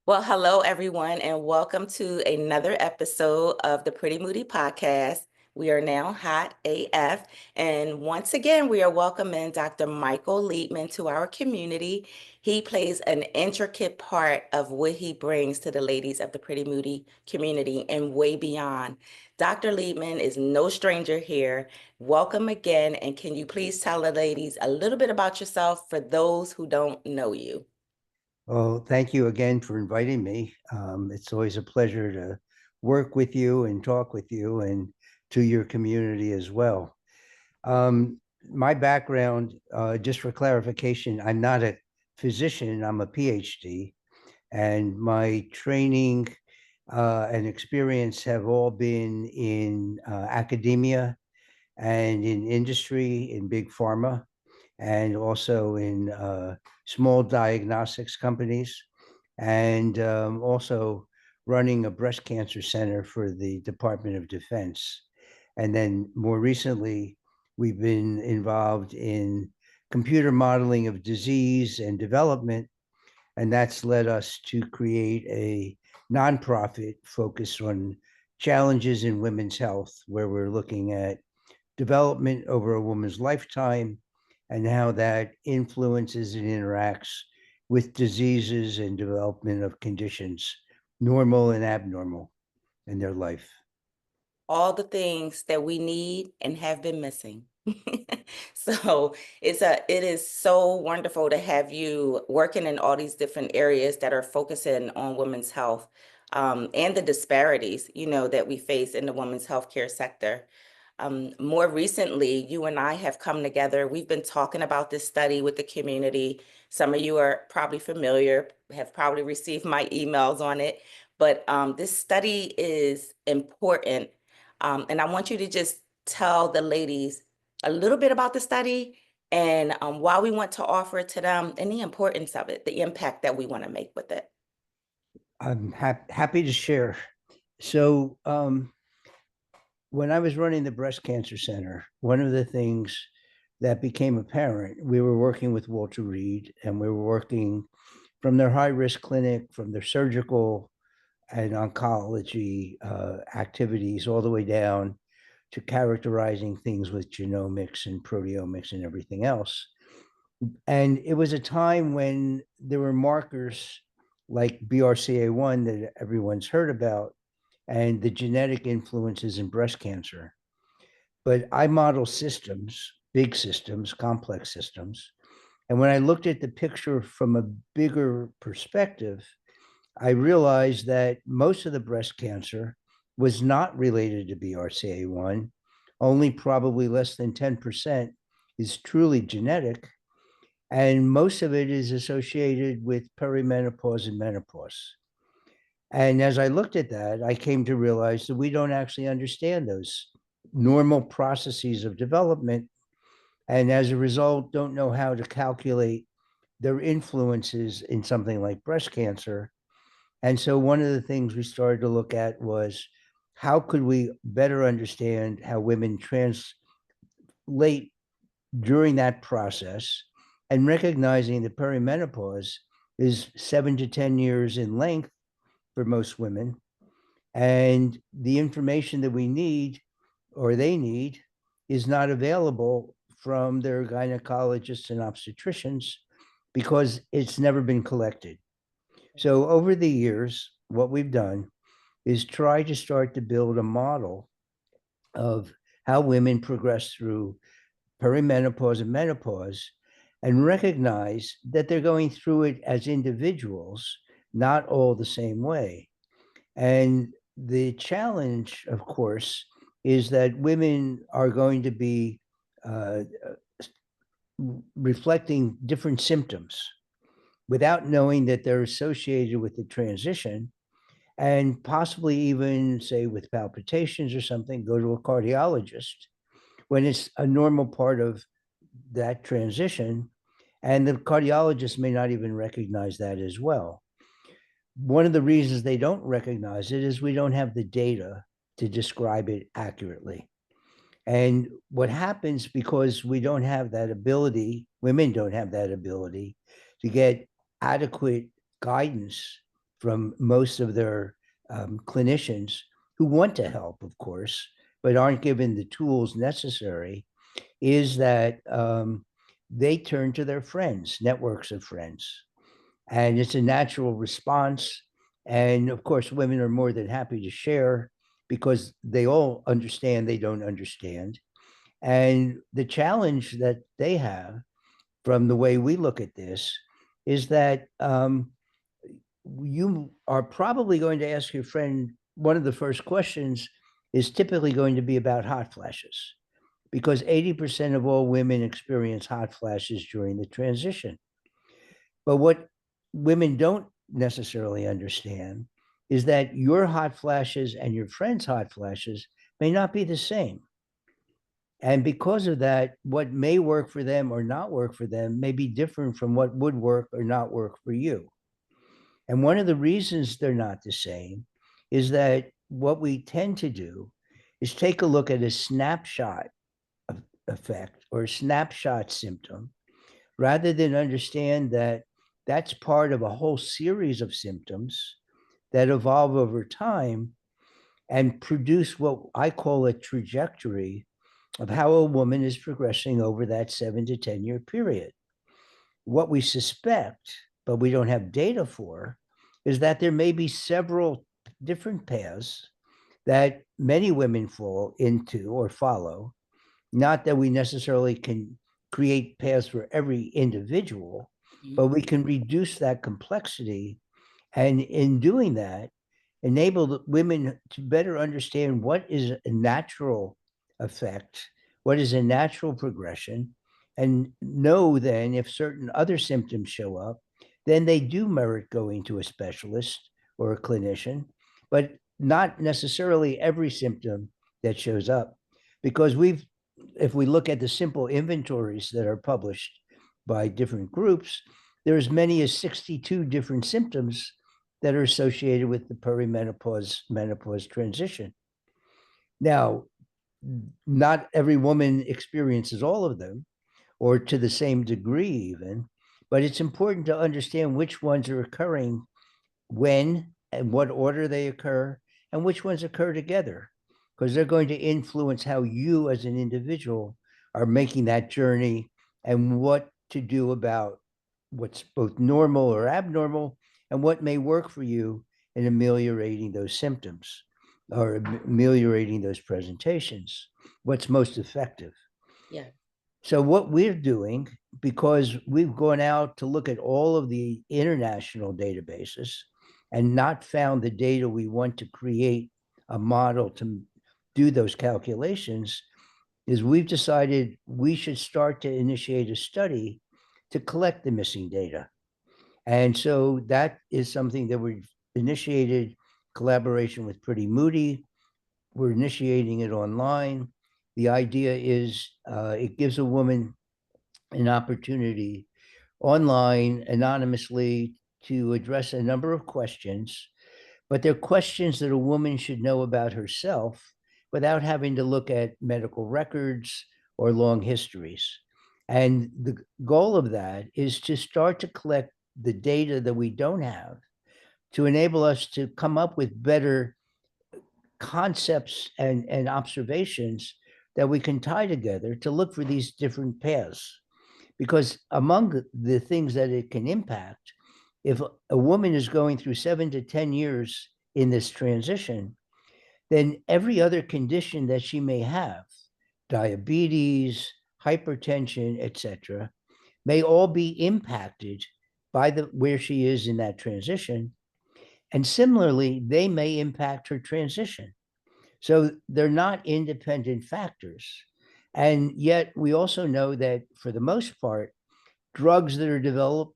Well, hello, everyone, and welcome to another episode of the Pretty Moody Podcast. We are now Hot AF. And once again, we are welcoming Dr. Michael Liebman to our community. He plays an intricate part of what he brings to the ladies of the Pretty Moody community and way beyond. Dr. Liebman is no stranger here. Welcome again. And can you please tell the ladies a little bit about yourself for those who don't know you? Well, thank you again for inviting me. It's always a pleasure to work with you and talk with you and to your community as well. My background, just for clarification, I'm not a physician, I'm a PhD, and my training and experience have all been in academia and in industry, in big pharma, and also in small diagnostics companies, and also running a breast cancer center for the Department of Defense. And then more recently, we've been involved in computer modeling of disease and development, and that's led us to create a nonprofit focused on challenges in women's health, where we're looking at development over a woman's lifetime and how that influences and interacts with diseases and development of conditions, normal and abnormal in their life. All the things that we need and have been missing. So it is so wonderful to have you working in all these different areas that are focusing on women's health, and the disparities, that we face in the women's healthcare sector. More recently, you and I have come together. We've been talking about this study with the community. Some of you are probably familiar, have probably received my emails on it, but this study is important, and I want you to just tell the ladies a little bit about the study and why we want to offer it to them and the importance of it, the impact that we want to make with it. I'm happy to share. So, when I was running the breast cancer center, one of the things that became apparent, we were working with Walter Reed, and we were working from their high risk clinic, from their surgical and oncology activities, all the way down to characterizing things with genomics and proteomics and everything else. And it was a time when there were markers like BRCA1 that everyone's heard about and the genetic influences in breast cancer. But I model systems, big systems, complex systems. And when I looked at the picture from a bigger perspective, I realized that most of the breast cancer was not related to BRCA1. Only probably less than 10% is truly genetic. And most of it is associated with perimenopause and menopause. And as I looked at that, I came to realize that we don't actually understand those normal processes of development. And as a result, don't know how to calculate their influences in something like breast cancer. And so one of the things we started to look at was how could we better understand how women translate during that process, and recognizing that perimenopause is 7 to 10 years in length for most women. And the information that we need or they need is not available from their gynecologists and obstetricians because it's never been collected. So over the years, what we've done is try to start to build a model of how women progress through perimenopause and menopause and recognize that they're going through it as individuals, not all the same way. And the challenge, of course, is that women are going to be uh, reflecting different symptoms without knowing that they're associated with the transition, and possibly even, say, with palpitations or something, go to a cardiologist when it's a normal part of that transition. And the cardiologist may not even recognize that as well. One of the reasons they don't recognize it is we don't have the data to describe it accurately. And what happens because we don't have that ability, women don't have that ability to get adequate guidance from most of their clinicians who want to help, of course, but aren't given the tools necessary, is that they turn to their friends, networks of friends. And it's a natural response. And of course, women are more than happy to share because they all understand they don't understand. And the challenge that they have from the way we look at this is that you are probably going to ask your friend, one of the first questions is typically going to be about hot flashes because 80% of all women experience hot flashes during the transition. But what women don't necessarily understand is that your hot flashes and your friend's hot flashes may not be the same. And because of that, what may work for them or not work for them may be different from what would work or not work for you. And one of the reasons they're not the same is that what we tend to do is take a look at a snapshot effect or a snapshot symptom rather than understand that that's part of a whole series of symptoms that evolve over time and produce what I call a trajectory of how a woman is progressing over that 7 to 10 year period. What we suspect, but we don't have data for, is that there may be several different paths that many women fall into or follow. Not that we necessarily can create paths for every individual, but Mhm. we can reduce that complexity. And in doing that, enable women to better understand what is a natural effect, what is a natural progression, and know then if certain other symptoms show up, then they do merit going to a specialist or a clinician, but not necessarily every symptom that shows up. Because if we look at the simple inventories that are published by different groups, there are as many as 62 different symptoms that are associated with the perimenopause menopause transition. Now, not every woman experiences all of them or to the same degree, even, but it's important to understand which ones are occurring when and what order they occur, and which ones occur together, because they're going to influence how you as an individual are making that journey and what to do about what's both normal or abnormal and what may work for you in ameliorating those symptoms or ameliorating those presentations, what's most effective. Yeah. So what we're doing, because we've gone out to look at all of the international databases and not found the data we want to create a model to do those calculations, is we've decided we should start to initiate a study to collect the missing data. And so that is something that we've initiated collaboration with Pretty Moody. We're initiating it online. The idea is it gives a woman an opportunity online anonymously to address a number of questions, but they're questions that a woman should know about herself without having to look at medical records or long histories. And the goal of that is to start to collect the data that we don't have to enable us to come up with better concepts and observations that we can tie together to look for these different paths. Because among the things that it can impact, if a woman is going through 7 to 10 years in this transition, then every other condition that she may have, diabetes, hypertension, etc., may all be impacted by the where she is in that transition. And similarly, they may impact her transition. So they're not independent factors. And yet we also know that for the most part, drugs that are developed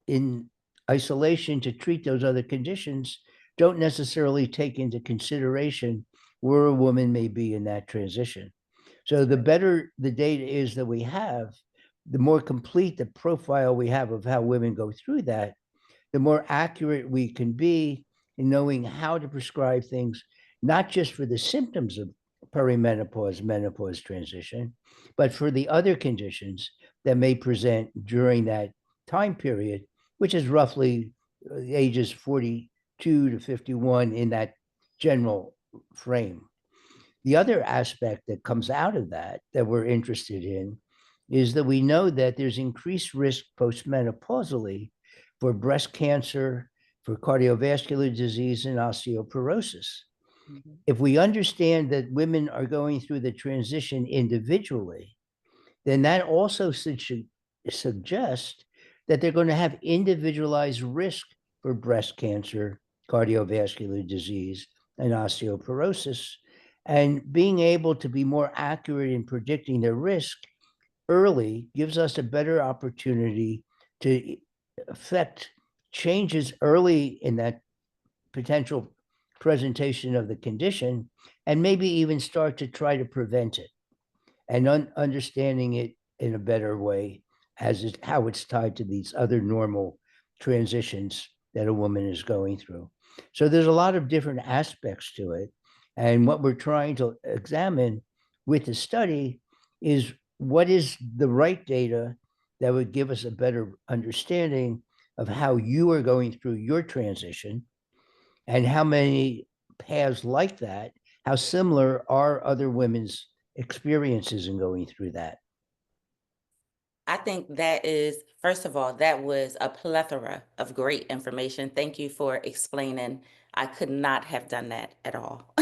in isolation to treat those other conditions don't necessarily take into consideration where a woman may be in that transition. So the better the data is that we have, the more complete the profile we have of how women go through that, the more accurate we can be in knowing how to prescribe things, not just for the symptoms of perimenopause, menopause transition, but for the other conditions that may present during that time period, which is roughly ages 40 to 51 in that general frame. The other aspect that comes out of that that we're interested in is that we know that there's increased risk postmenopausally for breast cancer, for cardiovascular disease, and osteoporosis. Mhm. If we understand that women are going through the transition individually, then that also should suggest that they're going to have individualized risk for breast cancer, cardiovascular disease, and osteoporosis. And being able to be more accurate in predicting their risk early gives us a better opportunity to affect changes early in that potential presentation of the condition and maybe even start to try to prevent it and understanding it in a better way as how it's tied to these other normal transitions that a woman is going through. So there's a lot of different aspects to it. And what we're trying to examine with the study is what is the right data that would give us a better understanding of how you are going through your transition and how many paths like that, how similar are other women's experiences in going through that. I think that is, first of all, that was a plethora of great information. Thank you for explaining. I could not have done that at all.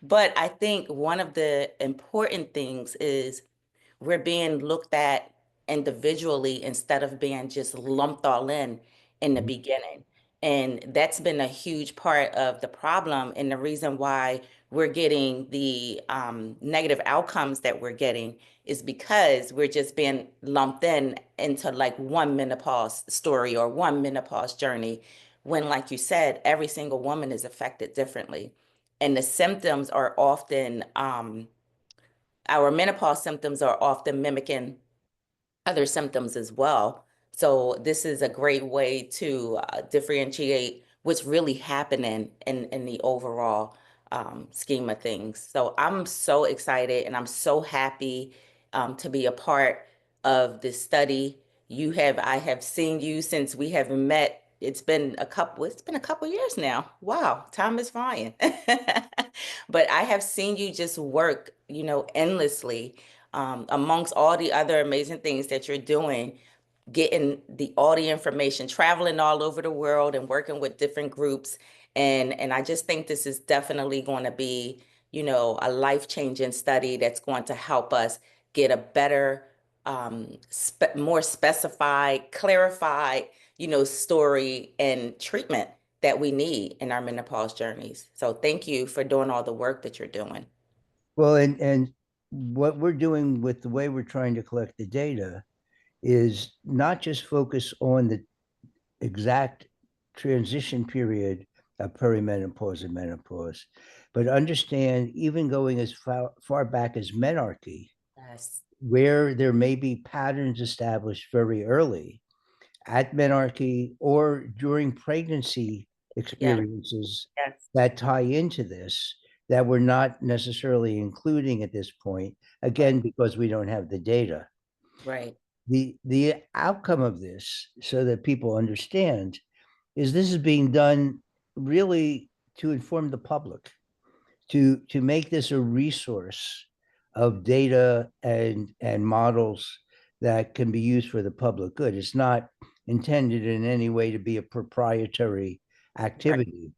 But I think one of the important things is we're being looked at individually instead of being just lumped all in the Mhm. beginning. And that's been a huge part of the problem and the reason why we're getting the negative outcomes that we're getting is because we're just being lumped in into like one menopause story or one menopause journey. When, like you said, every single woman is affected differently. And the symptoms are often, our menopause symptoms are often mimicking other symptoms as well. So this is a great way to differentiate what's really happening in the overall scheme of things. So I'm so excited and I'm so happy to be a part of this study. I have seen you since we have met. It's been a couple years now. Wow, time is flying. But I have seen you just work, endlessly amongst all the other amazing things that you're doing, getting all the information, traveling all over the world and working with different groups. And I just think this is definitely going to be, a life-changing study that's going to help us get a better, more specified, clarified, story and treatment that we need in our menopause journeys. So thank you for doing all the work that you're doing. Well, and what we're doing with the way we're trying to collect the data is not just focus on the exact transition period of perimenopause and menopause, but understand even going as far back as menarche, Yes. where there may be patterns established very early at menarche or during pregnancy Yes. experiences Yes. that tie into this that we're not necessarily including at this point, Right. again, because we don't have the data. Right. The outcome of this, so that people understand, is this is being done really to inform the public, to make this a resource of data and models that can be used for the public good. It's not intended in any way to be a proprietary Right. activity.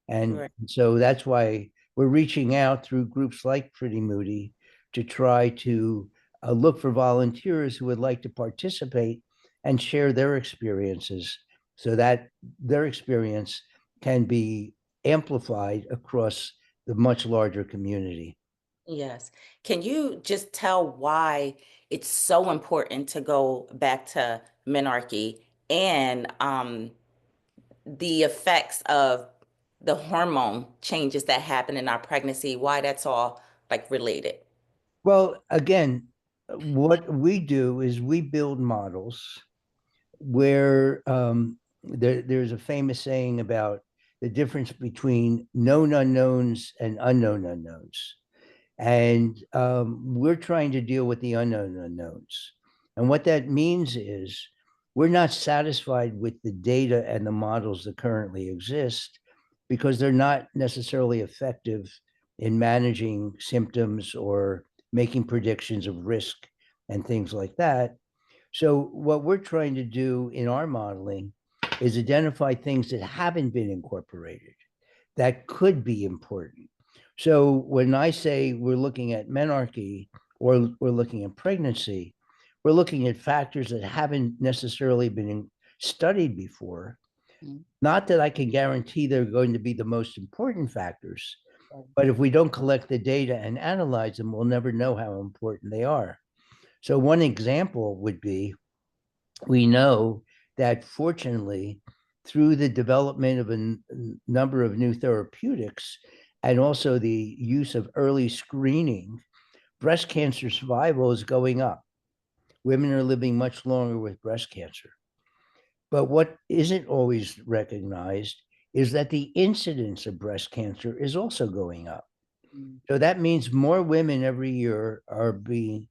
And Right. so that's why we're reaching out through groups like Pretty Moody to try to look for volunteers who would like to participate and share their experiences so that their experience can be amplified across the much larger community. Yes. Can you just tell why it's so important to go back to menarche and the effects of the hormone changes that happen in our pregnancy, why that's all like related? Well, again, what we do is we build models where there's a famous saying about the difference between known unknowns and unknown unknowns. And we're trying to deal with the unknown unknowns. And what that means is we're not satisfied with the data and the models that currently exist because they're not necessarily effective in managing symptoms or making predictions of risk and things like that. So, what we're trying to do in our modeling is identify things that haven't been incorporated that could be important. So, when I say we're looking at menarche or we're looking at pregnancy, we're looking at factors that haven't necessarily been studied before. Mm. Not that I can guarantee they're going to be the most important factors, Right. but if we don't collect the data and analyze them, we'll never know how important they are. So, one example would be we know that fortunately, through the development of a number of new therapeutics and also the use of early screening, breast cancer survival is going up. Women are living much longer with breast cancer. But what isn't always recognized is that the incidence of breast cancer is also going up. Mm. So that means more women every year are being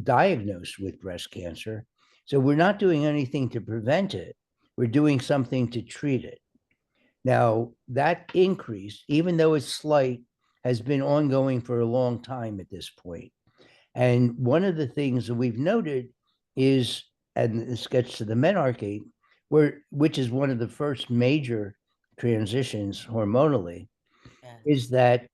diagnosed with breast cancer. So we're not doing anything to prevent it, we're doing something to treat it. Now, that increase, even though it's slight, has been ongoing for a long time at this point. And one of the things that we've noted is, and this gets to the menarche, which is one of the first major transitions hormonally, Yes. is that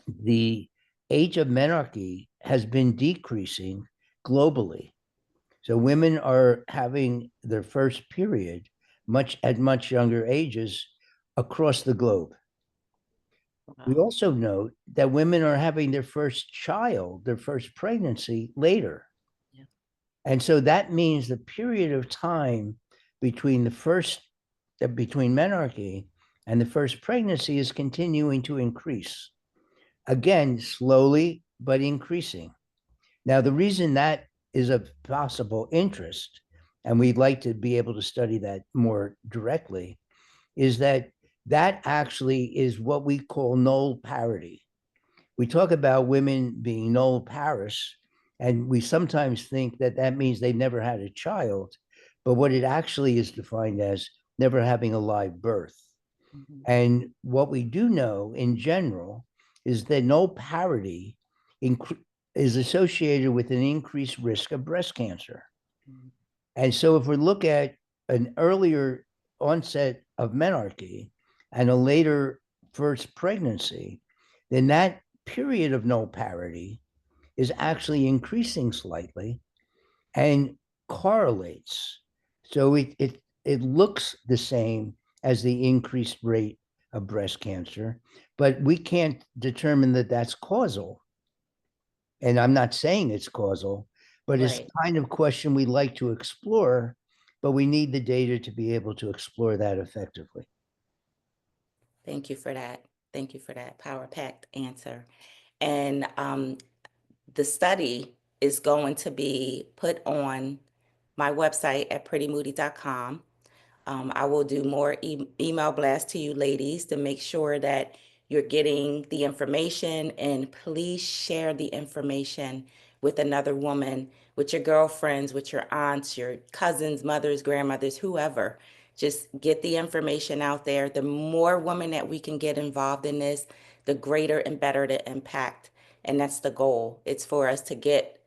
the age of menarche has been decreasing globally. So women are having their first period much at much younger ages across the globe. We Wow. also note that women are having their first child, their first pregnancy later. Yeah. And so that means the period of time between the first, between menarche and the first pregnancy is continuing to increase. Again, slowly, but increasing. Now, the reason that is of possible interest, and we'd like to be able to study that more directly, is that that actually is what we call null parity. We talk about women being null parous, and we sometimes think that that means they never had a child, but what it actually is defined as never having a live birth. Mhm. And what we do know in general is that null parity is associated with an increased risk of breast cancer. Mhm. And so if we look at an earlier onset of menarche and a later first pregnancy, then that period of null parity is actually increasing slightly and correlates. So it looks the same as the increased rate of breast cancer, but we can't determine that that's causal. And I'm not saying it's causal, but it's the Right. kind of question we like to explore, but we need the data to be able to explore that effectively. Thank you for that. Thank you for that power-packed answer. And the study is going to be put on my website at prettymoody.com. I will do more email blasts to you ladies to make sure that you're getting the information, and please share the information with another woman, with your girlfriends, with your aunts, your cousins, mothers, grandmothers, whoever. Just get the information out there. The more women that we can get involved in this, the greater and better the impact. And that's the goal. It's for us to get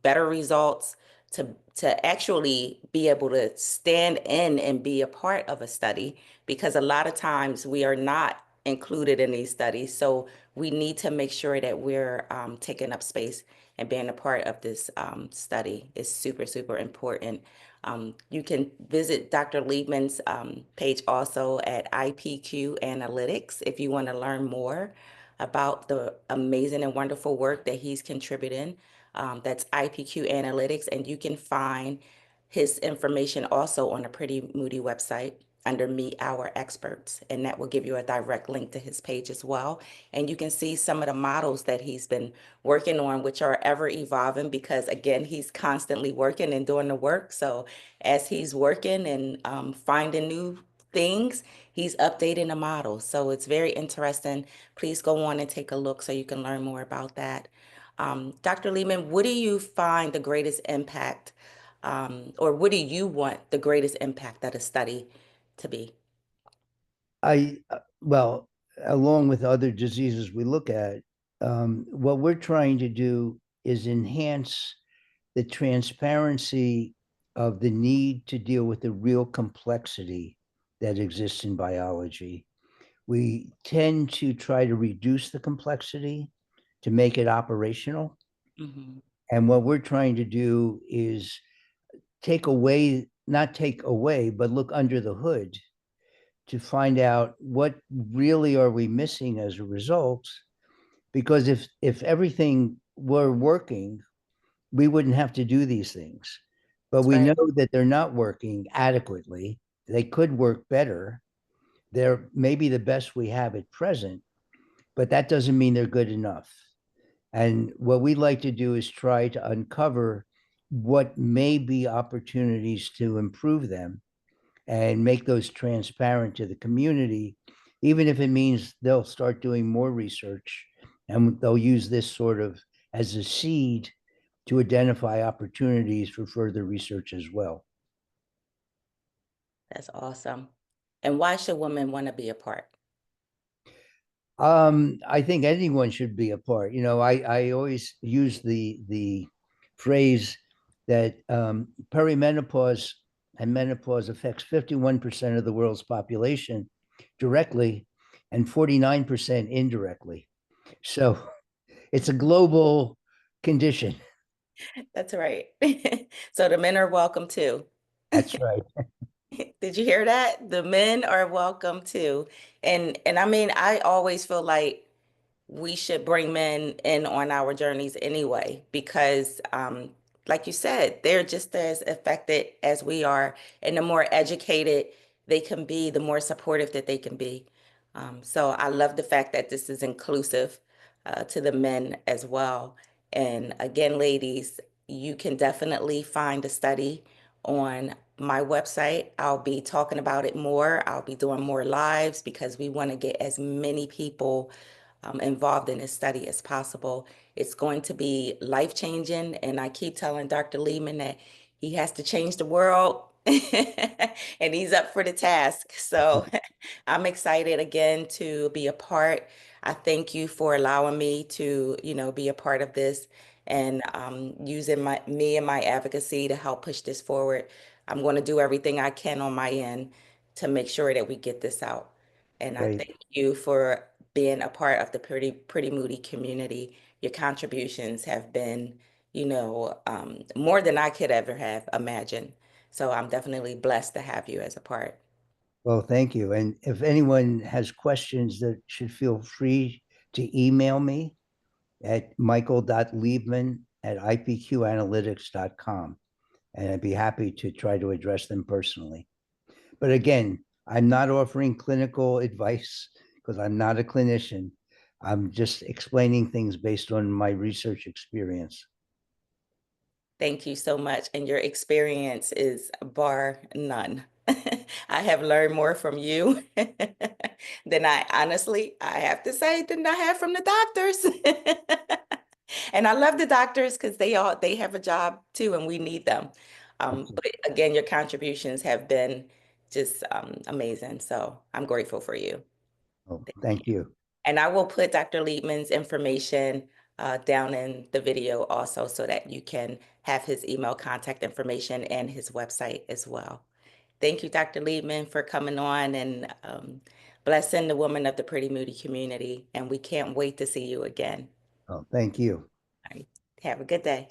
better results, to actually be able to stand in and be a part of a study, because a lot of times we are not included in these studies. So we need to make sure that we're taking up space and being a part of this study is super, super important. You can visit Dr. Liebman's page also at IPQ Analytics if you want to learn more about the amazing and wonderful work that he's contributing. That's IPQ Analytics, and you can find his information also on the Pretty Moody website under Meet Our Experts, and that will give you a direct link to his page as well. And you can see some of the models that he's been working on, which are ever evolving because, again, he's constantly working and doing the work. So as he's working and finding new things, he's updating the model. So it's very interesting. Please go on and take a look so you can learn more about that. Dr. Liebman, what do you find the greatest impact or what do you want the greatest impact of the study to be? Well, along with other diseases we look at, what we're trying to do is enhance the transparency of the need to deal with the real complexity that exists in biology. We tend to try to reduce the complexity to make it operational. Mhm. And what we're trying to do is take away, not take away, but look under the hood to find out what really are we missing as a result. Because if everything were working, we wouldn't have to do these things. But That's we right. know that they're not working adequately. They could work better. They're maybe the best we have at present, but that doesn't mean they're good enough. And what we like to do is try to uncover what may be opportunities to improve them and make those transparent to the community, even if it means they'll start doing more research and they'll use this sort of as a seed to identify opportunities for further research as well. That's awesome. And why should women want to be a part? I think anyone should be a part. I always use the phrase that perimenopause and menopause affects 51% of the world's population directly and 49% indirectly. So it's a global condition. That's right. So the men are welcome too. That's right. Did you hear that? The men are welcome too. And I mean, I always feel like we should bring men in on our journeys anyway, because like you said, they're just as affected as we are. And the more educated they can be, the more supportive that they can be. So I love the fact that this is inclusive to the men as well. And again, ladies, you can definitely find a study on my website. I'll be talking about it more. I'll be doing more lives because we want to get as many people involved in this study as possible. It's going to be life-changing, and I keep telling Dr. Liebman that he has to change the world, and he's up for the task. So I'm excited again to be a part. I thank you for allowing me to, be a part of this and using me and my advocacy to help push this forward. I'm going to do everything I can on my end to make sure that we get this out. And I Great. thank you for being a part of the Pretty Moody community. Your contributions have been, more than I could ever have imagined. So I'm definitely blessed to have you as a part. Well, thank you. And if anyone has questions, that should feel free to email me at michael.liebman@ipqanalytics.com. And I'd be happy to try to address them personally. But again, I'm not offering clinical advice because I'm not a clinician. I'm just explaining things based on my research experience. Thank you so much. And your experience is bar none. I have learned more from you than I have to say, than I have from the doctors. And I love the doctors because they have a job too, and we need them. But again, your contributions have been just amazing. So I'm grateful for you. Oh, thank you. And I will put Dr. Liebman's information down in the video also so that you can have his email contact information and his website as well. Thank you, Dr. Liebman, for coming on and blessing the woman of the Pretty Moody community. And we can't wait to see you again. Oh, thank you. All right. Have a good day.